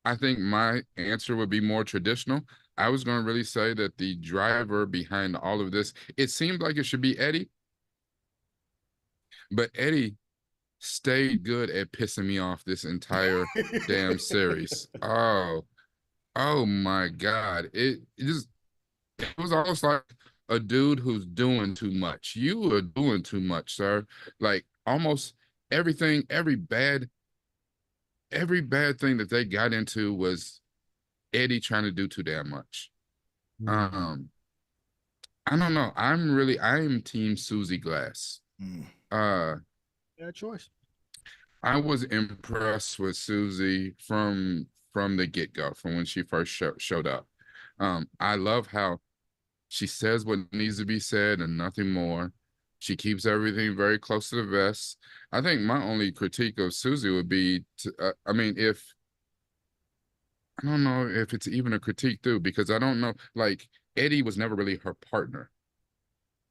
I think my answer would be more traditional. I was going to really say that the driver behind all of this, it seemed like it should be Eddie, but Eddie stayed good at pissing me off this entire damn series. Oh my God. It was almost like a dude who's doing too much. You are doing too much, sir. Like almost everything, every bad thing that they got into was Eddie trying to do too damn much. I don't know. I am team Susie Glass.
Yeah, choice.
I was impressed with Susie from the get-go, from when she first showed up. I love how She says what needs to be said and nothing more. She keeps everything very close to the vest. I think my only critique of Susie would be, I mean, if I don't know if it's even a critique too, because I don't know, like Eddie was never really her partner.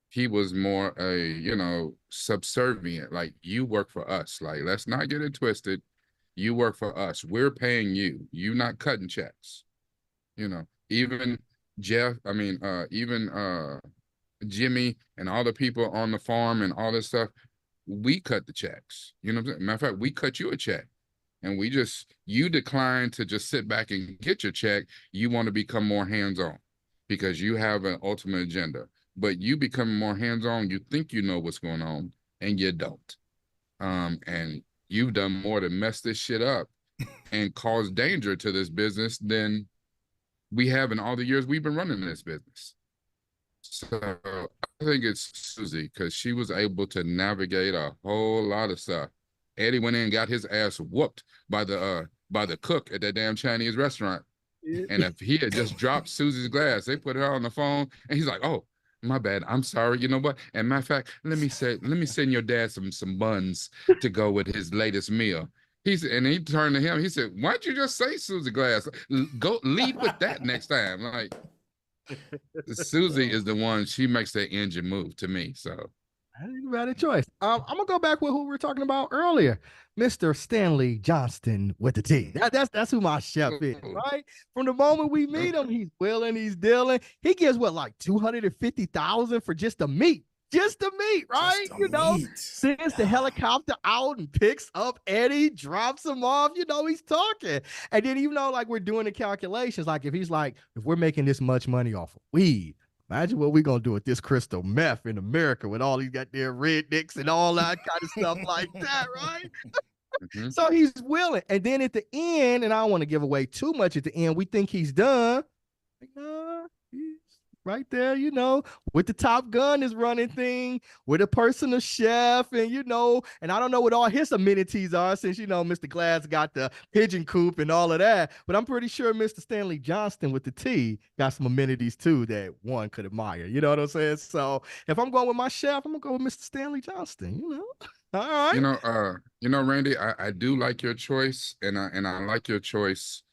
He was more a, subservient, like you work for us. Like, let's not get it twisted. You work for us. We're paying you. You not cutting checks. Even Jeff, even Jimmy and all the people on the farm and all this stuff, we cut the checks. You know what I'm saying? Matter of fact, we cut you a check. And you decline to just sit back and get your check. You want to become more hands-on because you have an ultimate agenda. But you become more hands-on, you think you know what's going on, and you don't. And you've done more to mess this shit up and cause danger to this business than we have in all the years we've been running this business. So I think it's Susie because she was able to navigate a whole lot of stuff. Eddie went in and got his ass whooped by the cook at that damn Chinese restaurant. And if he had just dropped Susie's glass, they put her on the phone, and he's like, "Oh, my bad. I'm sorry. You know what? And matter of fact, let me send your dad some buns to go with his latest meal." He turned to him. He said, "Why don't you just say Susie Glass? Go lead with that next time." Like Susie is the one. She makes that engine move to me. So
I didn't have a choice. I'm gonna go back with who we were talking about earlier, Mr. Stanley Johnston with the T. That's who my chef is, right? From the moment we meet him, he's willing, he's dealing. He gives what, like 250,000 for just the meat. Just the meat, right? Sends the helicopter out and picks up Eddie, drops him off. He's talking. And then, like we're doing the calculations. Like if we're making this much money off of weed, imagine what we're going to do with this crystal meth in America with all these goddamn rednecks and all that kind of stuff like that, right? Mm-hmm. So he's willing. And then at the end, and I don't want to give away too much at the end, we think he's done. Like, nah, he's right there, with the Top Gun is running thing, with a personal chef, and and I don't know what all his amenities are since Mr. Glass got the pigeon coop and all of that, but I'm pretty sure Mr. Stanley Johnston with the T got some amenities too that one could admire. You know what I'm saying? So if I'm going with my chef, I'm gonna go with Mr. Stanley Johnston. All right.
Randy, I do like your choice, and I like your choice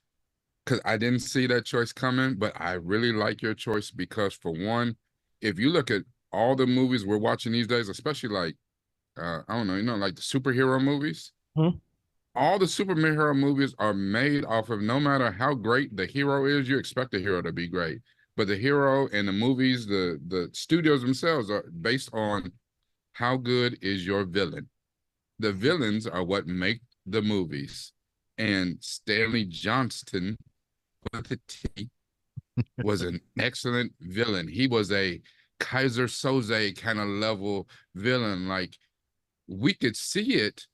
because I didn't see that choice coming, but I really like your choice because, for one, if you look at all the movies we're watching these days, especially like, I don't know, like the superhero movies, all the superhero movies are made off of, no matter how great the hero is, you expect the hero to be great. But the hero and the movies, the studios themselves are based on how good is your villain. The villains are what make the movies. And Stanley Johnston with the T was an excellent villain. He was a Kaiser Soze kind of level villain. Like, we could see it,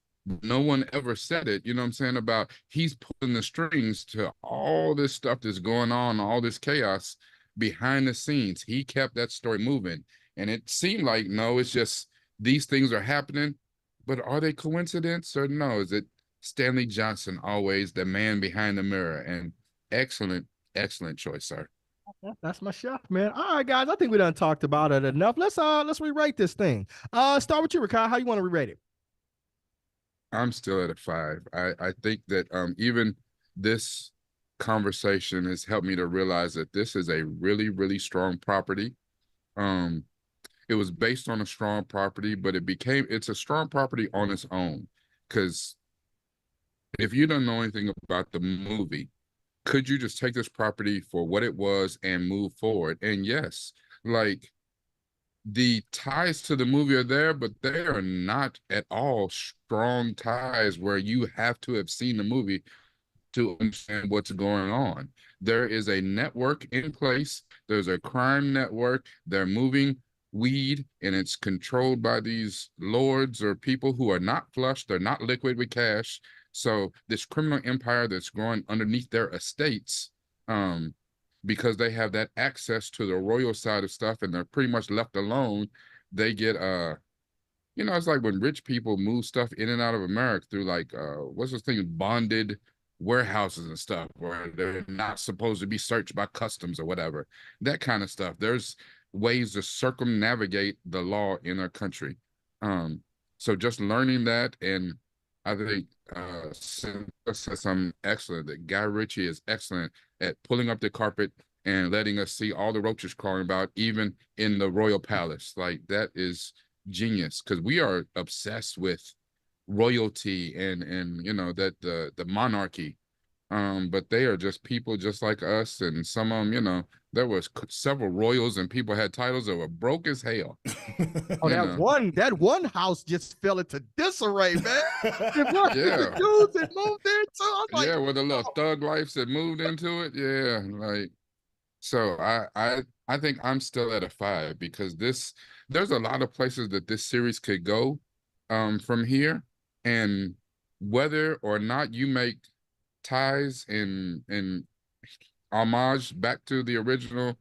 no one ever said it. You know what I'm saying? About he's pulling the strings to all this stuff that's going on, all this chaos behind the scenes. He kept that story moving. And it seemed like, no, it's just these things are happening, but are they coincidence or no? Is it Stanley Johnson, always the man behind the mirror? And excellent choice, sir.
That's my chef, man. All right, guys, I think we done talked about it enough. Let's re-rate this thing. Start with you, Rikai. How you want to re-rate it?
I'm still at a 5. I think that even this conversation has helped me to realize that this is a really, really strong property. It was based on a strong property, but it's a strong property on its own. Because if you don't know anything about the movie, could you just take this property for what it was and move forward? And yes, like, the ties to the movie are there, but they are not at all strong ties where you have to have seen the movie to understand what's going on. There is a network in place. There's a crime network. They're moving weed, and it's controlled by these lords or people who are not flush. They're not liquid with cash. So this criminal empire that's growing underneath their estates, because they have that access to the royal side of stuff and they're pretty much left alone, they get it's like when rich people move stuff in and out of America through, like, what's this thing, bonded warehouses and stuff, where they're not supposed to be searched by customs or whatever, that kind of stuff. There's ways to circumnavigate the law in our country. So just learning that, and I think I'm excellent. That Guy Ritchie is excellent at pulling up the carpet and letting us see all the roaches crawling about, even in the royal palace. Like, that is genius, because we are obsessed with royalty and you know, that the monarchy. But they are just people just like us, and some of them, you know, there was several royals and people had titles that were broke as hell.
Oh, that one house just fell into disarray, man.
Yeah.
The dudes that moved there too. I was like,
Yeah, with the little thug lives that moved into it. Yeah, like, so I think I'm still at a 5, because there's a lot of places that this series could go from here, and whether or not you make ties and homage back to the original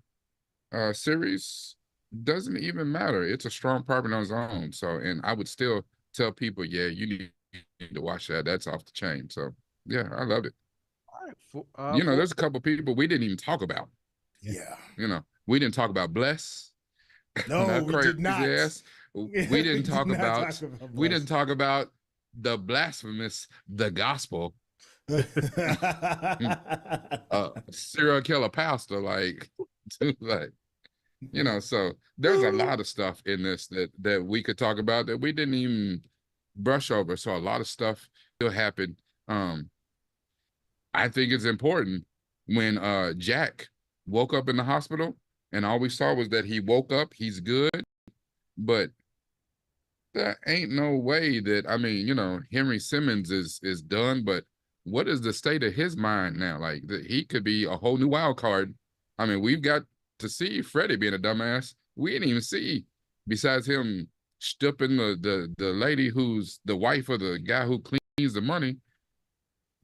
series doesn't even matter. It's a strong property on its own. So, and I would still tell people, yeah, you need to watch that. That's off the chain. So yeah, I loved it.
all right,
You know, there's a couple people we didn't even talk about.
Yeah.
You know, we didn't talk about Bless.
No, we did not.
Ass. We didn't talk about we didn't talk about the blasphemous, the gospel. Serial killer pastor, like, like, you know. So there's a lot of stuff in this that we could talk about that we didn't even brush over. So a lot of stuff still happened. I think it's important when Jack woke up in the hospital and all we saw was that he woke up, he's good, but there ain't no way that, I mean, you know, Henry Simmons is done, but what is the state of his mind now? Like, he could be a whole new wild card. I mean, we've got to see Freddie being a dumbass. We didn't even see, besides him stooping the lady who's the wife of the guy who cleans the money.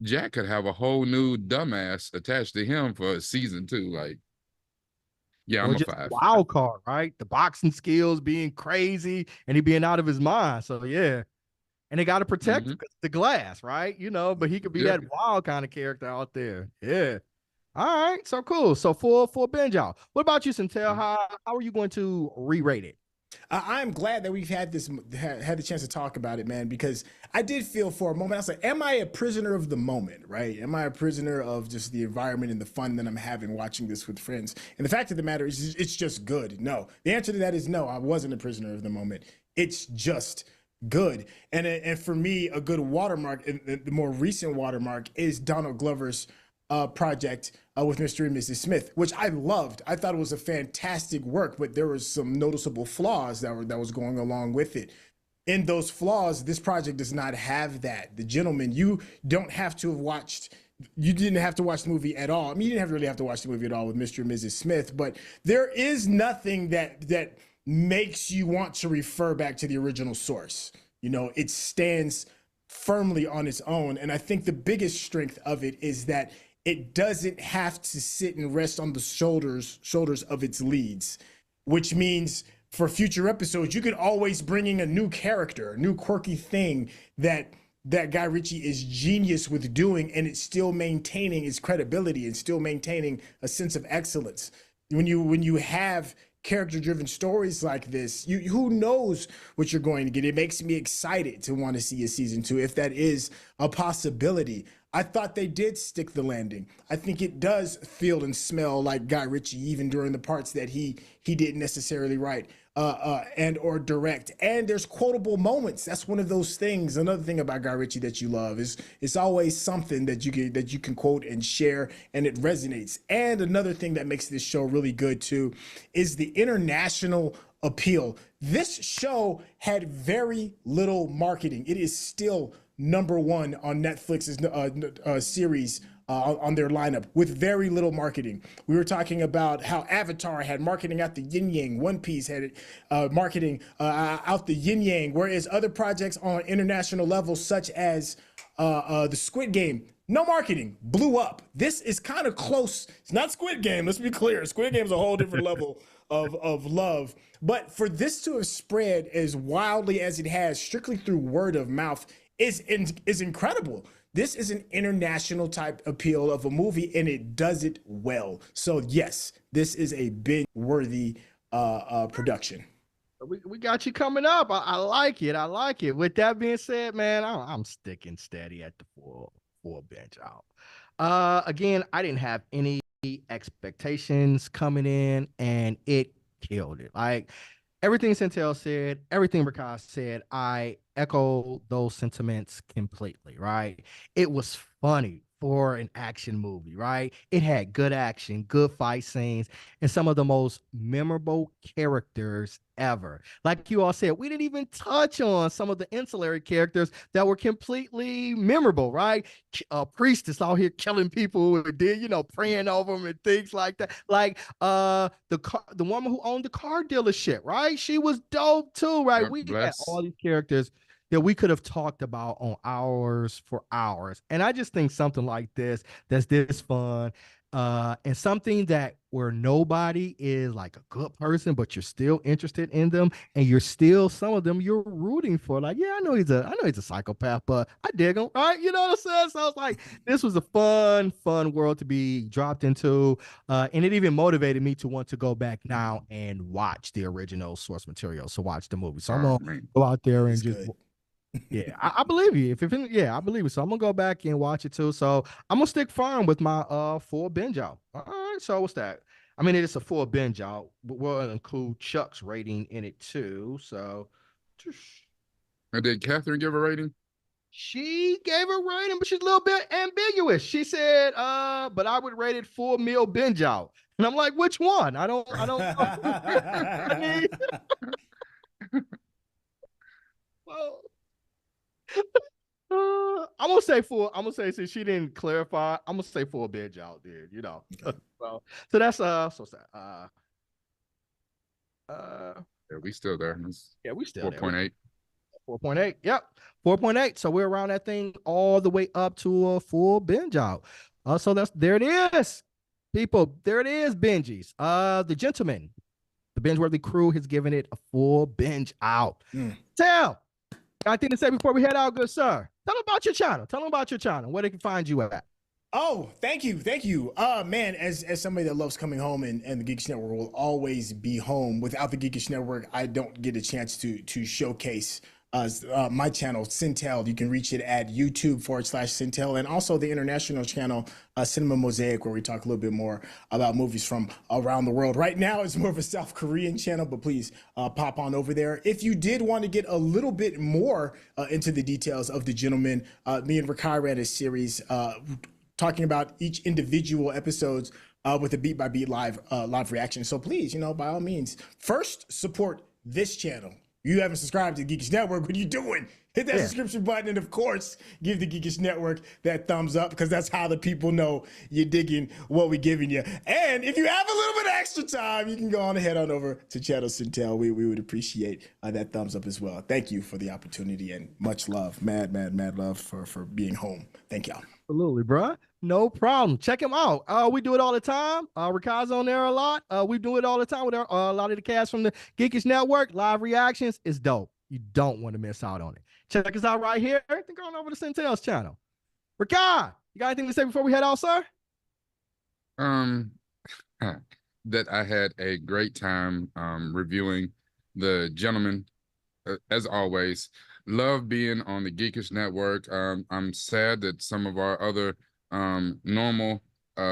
Jack could have a whole new dumbass attached to him for season 2. Like, yeah, I'm a 5.
Wild card, right? The boxing skills being crazy and he being out of his mind. So yeah. And they got to protect the glass, right? You know, but he could be that wild kind of character out there. Yeah. All right. So cool. So for binge out. What about you, Centel? How are you going to re-rate it?
I'm glad that we've had the chance to talk about it, man, because I did feel for a moment, I was like, am I a prisoner of the moment, right? Am I a prisoner of just the environment and the fun that I'm having watching this with friends? And the fact of the matter is, it's just good. No, the answer to that is no, I wasn't a prisoner of the moment. It's just good. And for me, a good watermark, and the more recent watermark, is Donald Glover's project with Mr. and Mrs. Smith, which I loved. I thought it was a fantastic work, but there was some noticeable flaws that was going along with it. In those flaws, this project does not have that. The Gentleman, you didn't have to watch the movie at all. I mean, you didn't really have to watch the movie at all with Mr. and Mrs. Smith, but there is nothing that makes you want to refer back to the original source. You know, it stands firmly on its own. And I think the biggest strength of it is that it doesn't have to sit and rest on the shoulders of its leads, which means for future episodes, you could always bring in a new character, a new quirky thing that Guy Ritchie is genius with doing, and it's still maintaining its credibility and still maintaining a sense of excellence. When you have character-driven stories like this, who knows what you're going to get. It makes me excited to want to see a season 2, if that is a possibility. I thought they did stick the landing. I think it does feel and smell like Guy Ritchie, even during the parts that he didn't necessarily write and or direct. And there's quotable moments. That's one of those things. Another thing about Guy Ritchie that you love is it's always something that you can quote and share, and it resonates. And another thing that makes this show really good too is the international appeal. This show had very little marketing. It is still #1 on Netflix's series on their lineup with very little marketing. We were talking about how Avatar had marketing out the yin yang, One Piece had marketing out the yin yang, whereas other projects on international levels, such as the Squid Game, no marketing, blew up. This is kind of close. It's not Squid Game, let's be clear. Squid Game is a whole different level of love. But for this to have spread as wildly as it has, strictly through word of mouth, is incredible. This is an international type appeal of a movie, and it does it well. So yes, this is a binge-worthy production.
We got you coming up. I like it. I like it. With that being said, man, I'm sticking steady at the full bench out. Again, I didn't have any expectations coming in, and it killed it. Like everything Centel said, everything Rakai said, I echo those sentiments completely. Right? It was funny for an action movie, right? It had good action, good fight scenes, and some of the most memorable characters ever. Like you all said, we didn't even touch on some of the ancillary characters that were completely memorable, right? A priestess out here killing people and then, praying over them and things like that. Like the woman who owned the car dealership, right? She was dope too, right? We had all these characters that we could have talked about on hours for hours. And I just think something like that's this fun, and something that where nobody is like a good person, but you're still interested in them, and you're still some of them you're rooting for. Like, yeah, I know he's a psychopath, but I dig him, right? You know what I'm saying? So I was like, this was a fun world to be dropped into, and it even motivated me to want to go back now and watch the original source material. So watch the movie. So I'm gonna go out there and just. Yeah, I believe you. I believe it. So I'm gonna go back and watch it too. So I'm gonna stick firm with my full binge out. All right. So what's that? I mean, it's a full binge out, but we'll include Chuck's rating in it too. So,
and did Catherine give a rating?
She gave a rating, but she's a little bit ambiguous. She said, but I would rate it full meal binge out. And I'm like, which one? I don't know. Well, I'm gonna say full. I'm gonna say since she didn't clarify, I'm gonna say full binge out, dude.
Okay.
So that's so sad.
Yeah, we still there.
We still
4.8.
4.8. Yep, 4.8. So we're around that thing all the way up to a full binge out. So there it is, people. There it is, Benji's. The gentleman, the BingeWorthy crew has given it a full binge out. Tell. Got anything to say before we head out, good sir? Tell them about your channel. Tell them about your channel. Where they can find you at.
Oh, thank you. Man, as somebody that loves coming home, and the Geekish Network will always be home. Without the Geekish Network, I don't get a chance to showcase my channel, Centel. You can reach it at YouTube/Centel, and also the international channel, Cinema Mosaic, where we talk a little bit more about movies from around the world. Right now, it's more of a South Korean channel, but please pop on over there. If you did want to get a little bit more into the details of The Gentleman, me and Rakai ran a series talking about each individual episodes with a beat-by-beat live reaction. So please, by all means, first support this channel. You haven't subscribed to the Geekish Network, what are you doing? Hit that subscription button, and of course, give the Geekish Network that thumbs up, because that's how the people know you're digging what we're giving you. And if you have a little bit of extra time, you can go on ahead on over to Channel Centel. We would appreciate that thumbs up as well. Thank you for the opportunity, and much love, mad love for being home. Thank y'all.
Absolutely, bro. No problem. Check him out. We do it all the time. Rakai's on there a lot. We do it all the time with a lot of the cast from the Geekish Network. Live reactions is dope. You don't want to miss out on it. Check us out right here. Everything going over to Centel's channel. Rakai, you got anything to say before we head out, sir?
That I had a great time reviewing The Gentleman, as always. Love being on the Geekish Network. I'm sad that some of our other normal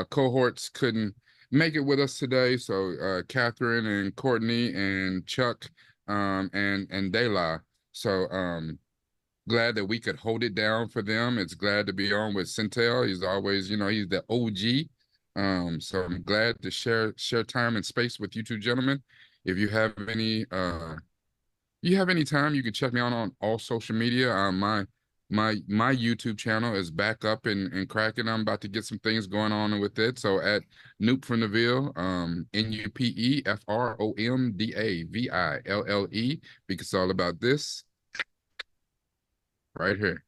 cohorts couldn't make it with us today. So Catherine and Courtney and Chuck and Dayla. So glad that we could hold it down for them. It's glad to be on with Centel. He's always, he's the OG. So I'm glad to share time and space with you two gentlemen. If you have any time, you can check me out on all social media. My YouTube channel is back up and cracking. I'm about to get some things going on with it. So at Noop from the Ville, NUPEFROMDAVILLE, because it's all about this right here.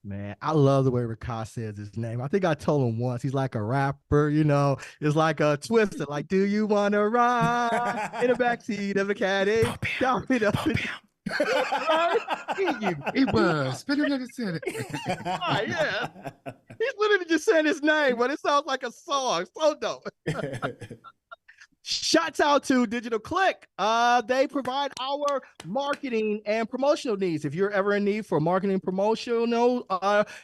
Man, I love the way Rakai says his name. I think I told him once, he's like a rapper, it's like a twister. Like, do you want to ride in the backseat of the caddy?
It was.
Yeah. He's literally just saying his name, but it sounds like a song. So dope. Shouts out to Digital Click. They provide our marketing and promotional needs. If you're ever in need for marketing promotional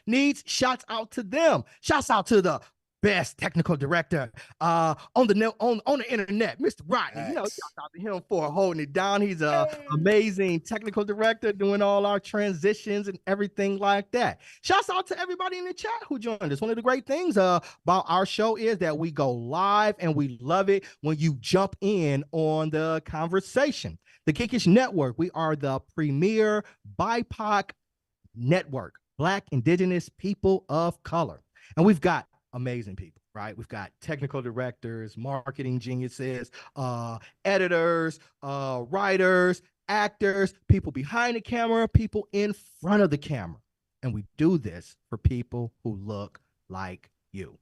needs, shouts out to them. Shouts out to the best technical director on the internet, Mr. Rodney. You know, shout out to him for holding it down. He's an amazing technical director, doing all our transitions and everything like that. Shouts out to everybody in the chat who joined us. One of the great things about our show is that we go live, and we love it when you jump in on the conversation. The Geekish Network, we are the premier BIPOC network, Black, Indigenous, people of color. And we've got amazing people, right? We've got technical directors, marketing geniuses, editors, writers, actors, people behind the camera, people in front of the camera. And we do this for people who look like you.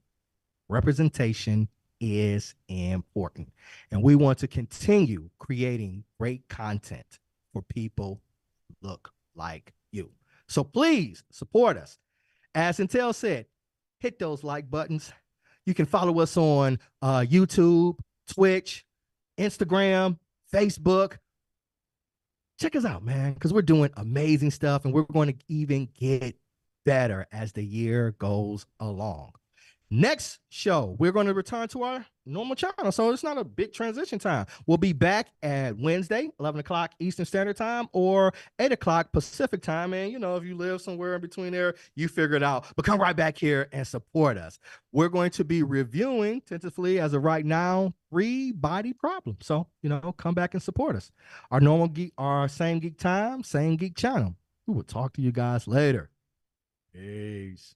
Representation is important. And we want to continue creating great content for people who look like you. So please support us. As Intel said, hit those like buttons. You can follow us on YouTube, Twitch, Instagram, Facebook. Check us out, man, because we're doing amazing stuff, and we're going to even get better as the year goes along. Next show, we're going to return to our normal channel, so it's not a big transition time. We'll be back at Wednesday, 11 o'clock Eastern Standard Time or 8 o'clock Pacific Time. And, you know, if you live somewhere in between there, you figure it out. But come right back here and support us. We're going to be reviewing, tentatively as of right now, 3 Body Problems. So, you know, come back and support us. Our normal geek, our same geek time, same geek channel. We will talk to you guys later. Peace.